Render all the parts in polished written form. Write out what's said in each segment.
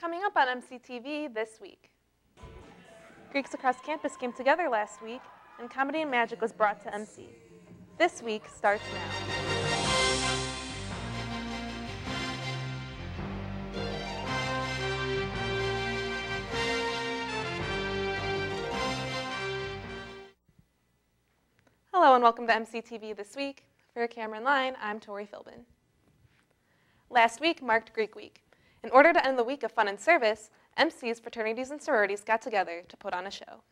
Coming up on MCTV this week. Greeks across campus came together last week, and Comedy and Magic was brought to MC. This week starts now. Hello and welcome to MCTV This Week. For Camera and Line, I'm Tori Philbin. Last week marked Greek Week. In order to end the week of fun and service, MCs, fraternities, and sororities got together to put on a show.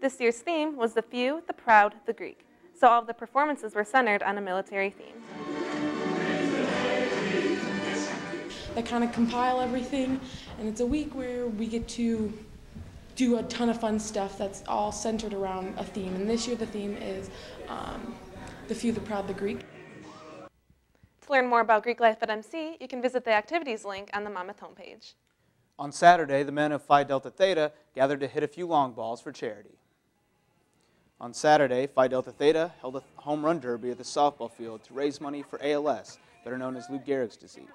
This year's theme was the few, the proud, the Greek, so all of the performances were centered on a military theme. That kind of compile everything, and it's a week where we get to do a ton of fun stuff that's all centered around a theme. And this year the theme is the few, the proud, the Greek. To learn more about Greek life at MC, you can visit the activities link on the Monmouth homepage. On Saturday, the men of Phi Delta Theta gathered to hit a few long balls for charity. On Saturday, Phi Delta Theta held a home run derby at the softball field to raise money for ALS, better known as Lou Gehrig's disease.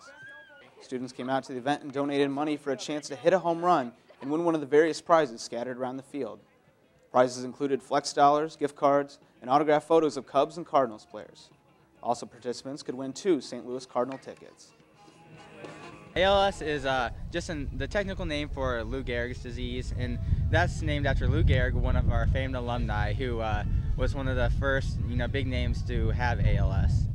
Students came out to the event and donated money for a chance to hit a home run and win one of the various prizes scattered around the field. Prizes included flex dollars, gift cards, and autographed photos of Cubs and Cardinals players. Also, participants could win 2 St. Louis Cardinal tickets. ALS is just the technical name for Lou Gehrig's disease, and that's named after Lou Gehrig, one of our famed alumni, who was one of the first big names to have ALS.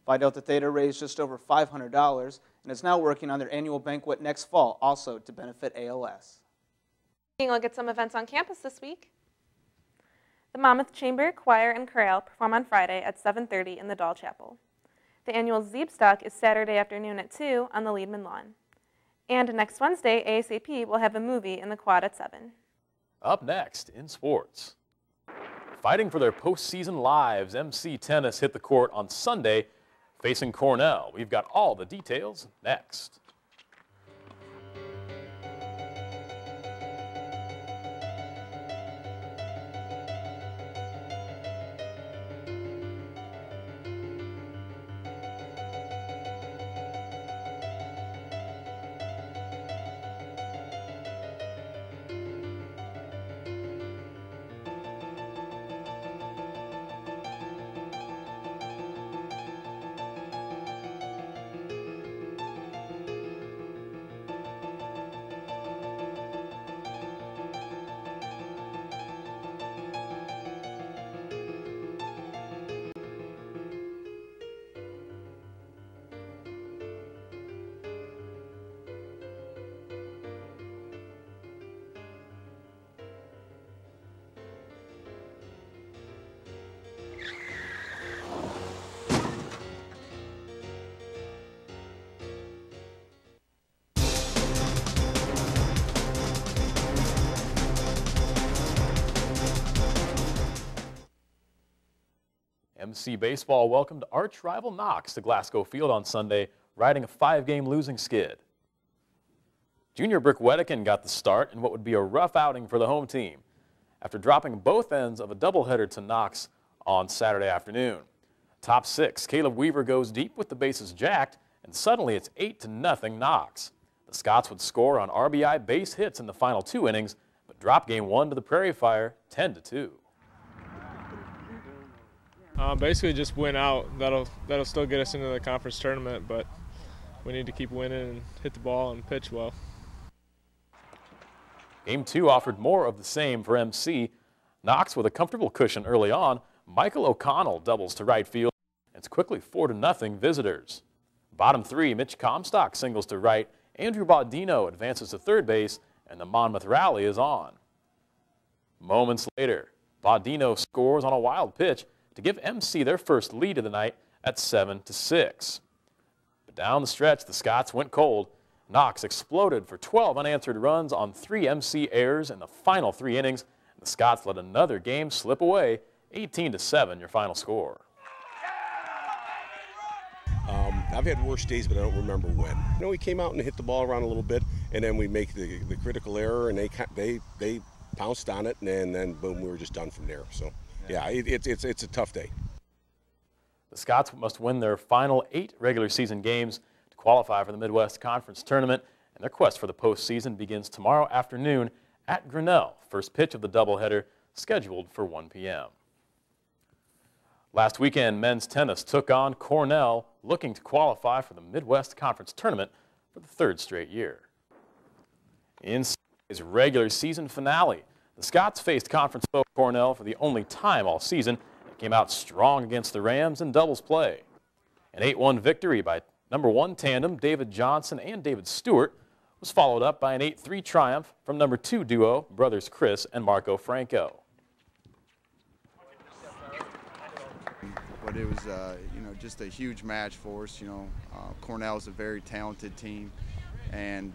Phi Delta Theta raised just over $500 and is now working on their annual banquet next fall, also to benefit ALS. Taking a look at some events on campus this week. The Monmouth Chamber, Choir, and Chorale perform on Friday at 7:30 in the Dahl Chapel. The annual Zeebstock is Saturday afternoon at 2 on the Liedman Lawn. And next Wednesday, ASAP will have a movie in the Quad at 7. Up next in sports. Fighting for their postseason lives, MC Tennis hit the court on Sunday facing Cornell. We've got all the details next. MC Baseball welcomed arch rival Knox to Glasgow Field on Sunday, riding a 5-game losing skid. Junior Brick Wedekin got the start in what would be a rough outing for the home team after dropping both ends of a doubleheader to Knox on Saturday afternoon. Top 6, Caleb Weaver goes deep with the bases jacked, and suddenly it's 8-0 Knox. The Scots would score on RBI base hits in the final 2 innings, but drop game 1 to the Prairie Fire 10-2. Basically just win out. That'll still get us into the conference tournament, but we need to keep winning and hit the ball and pitch well. Game 2 offered more of the same for MC. Knox with a comfortable cushion early on. Michael O'Connell doubles to right field. It's quickly 4-0 visitors. Bottom 3, Mitch Comstock singles to right. Andrew Baudino advances to third base, and the Monmouth rally is on. Moments later, Baudino scores on a wild pitch to give MC their first lead of the night at 7-6. But down the stretch, the Scots went cold. Knox exploded for 12 unanswered runs on 3 MC errors in the final 3 innings. And the Scots let another game slip away, 18-7 your final score. I've had worse days, but I don't remember when. We came out and hit the ball around a little bit, and then we make the critical error, and they pounced on it, and then boom, we were just done from there. So. Yeah, it's a tough day. The Scots must win their final 8 regular season games to qualify for the Midwest Conference Tournament, and their quest for the postseason begins tomorrow afternoon at Cornell. First pitch of the doubleheader scheduled for 1 p.m. Last weekend, men's tennis took on Cornell, looking to qualify for the Midwest Conference Tournament for the third straight year. In Saturday's regular season finale, the Scots faced conference foe Cornell for the only time all season and came out strong against the Rams in doubles play. An 8-1 victory by #1 tandem David Johnson and David Stewart was followed up by an 8-3 triumph from #2 duo brothers Chris and Marco Franco. But it was, just a huge match for us. Cornell is a very talented team, and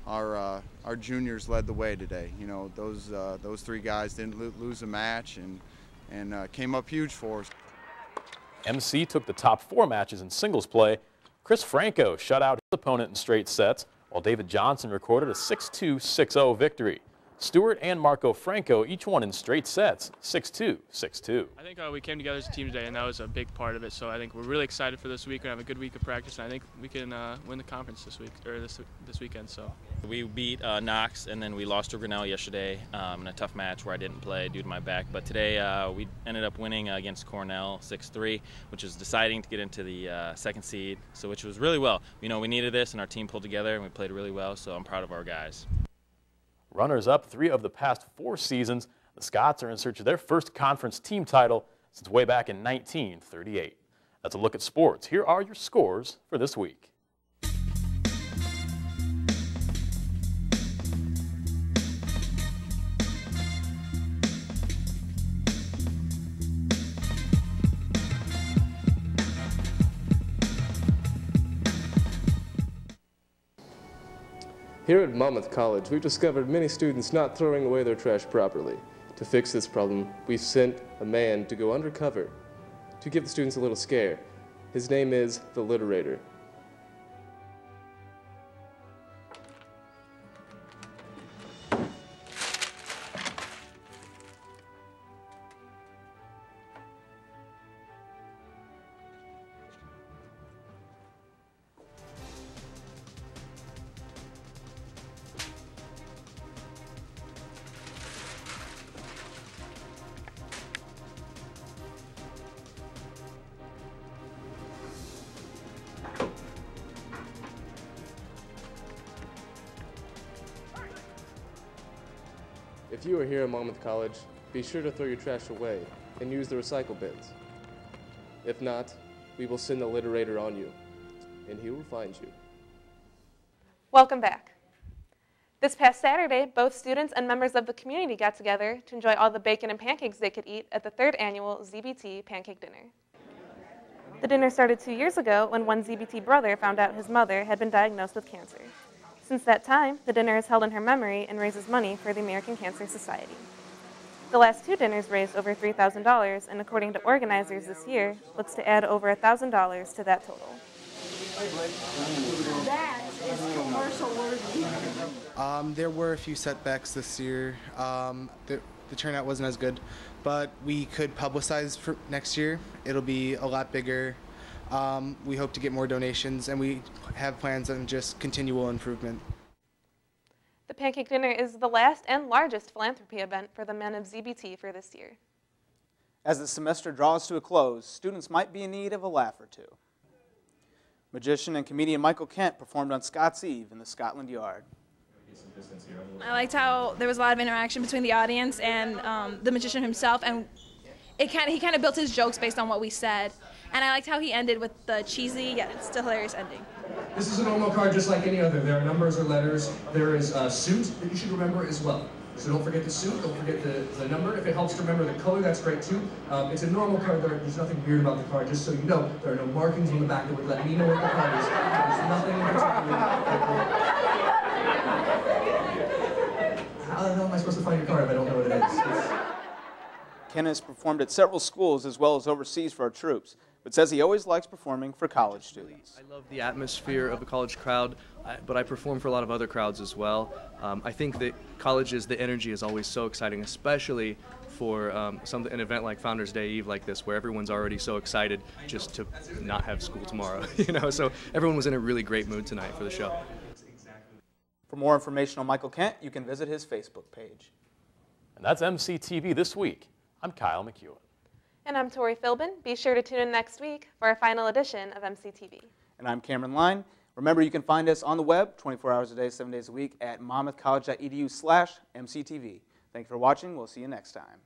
our juniors led the way today. Those three guys didn't lose a match and came up huge for us. MC took the top 4 matches in singles play. Chris Franco shut out his opponent in straight sets, while David Johnson recorded a 6-2, 6-0 victory. Stewart and Marco Franco each won in straight sets, 6-2, 6-2. I think we came together as a team today, and that was a big part of it. So I think we're really excited for this week. We're going to have a good week of practice, and I think we can win the conference this week or this weekend. So we beat Knox, and then we lost to Cornell yesterday in a tough match where I didn't play due to my back. But today we ended up winning against Cornell 6-3, which is deciding to get into the second seed. So which was really well. We needed this, and our team pulled together, and we played really well. So I'm proud of our guys. Runners-up 3 of the past 4 seasons, the Scots are in search of their first conference team title since way back in 1938. That's a look at sports. Here are your scores for this week. Here at Monmouth College, we've discovered many students not throwing away their trash properly. To fix this problem, we've sent a man to go undercover to give the students a little scare. His name is the Literator. If you are here at Monmouth College, be sure to throw your trash away and use the recycle bins. If not, we will send the Literator on you, and he will find you. Welcome back. This past Saturday, both students and members of the community got together to enjoy all the bacon and pancakes they could eat at the 3rd annual ZBT Pancake Dinner. The dinner started 2 years ago when one ZBT brother found out his mother had been diagnosed with cancer. Since that time, the dinner is held in her memory and raises money for the American Cancer Society. The last 2 dinners raised over $3,000, and according to organizers this year, looks to add over $1,000 to that total. That is commercial worthy. There were a few setbacks this year. The turnout wasn't as good, but we could publicize for next year. It'll be a lot bigger. We hope to get more donations, and we have plans on just continual improvement. The Pancake Dinner is the last and largest philanthropy event for the men of ZBT for this year. As the semester draws to a close, students might be in need of a laugh or two. Magician and comedian Michael Kent performed on Scott's Eve in the Scotland Yard. I liked how there was a lot of interaction between the audience and the magician himself, and he kind of built his jokes based on what we said. And I liked how he ended with the cheesy yet still hilarious ending. This is a normal card just like any other. There are numbers or letters. There is a suit that you should remember as well. So don't forget the suit, don't forget the number. If it helps to remember the color, that's great too. It's a normal card. There's nothing weird about the card. Just so you know, there are no markings on the back that would let me know what the card is. There's nothing in particular. How the hell am I supposed to find your card if I don't know what it is? Ken has performed at several schools as well as overseas for our troops, but says he always likes performing for college students. I love the atmosphere of the college crowd, but I perform for a lot of other crowds as well. I think that colleges, the energy is always so exciting, especially for an event like Founders Day Eve like this, where everyone's already so excited just to not have school tomorrow. So everyone was in a really great mood tonight for the show. For more information on Michael Kent, you can visit his Facebook page. And that's MCTV This Week. I'm Kyle McEwen. And I'm Tori Philbin. Be sure to tune in next week for our final edition of MCTV. And I'm Cameron Line. Remember, you can find us on the web 24 hours a day, 7 days a week at monmouthcollege.edu/MCTV. Thank you for watching. We'll see you next time.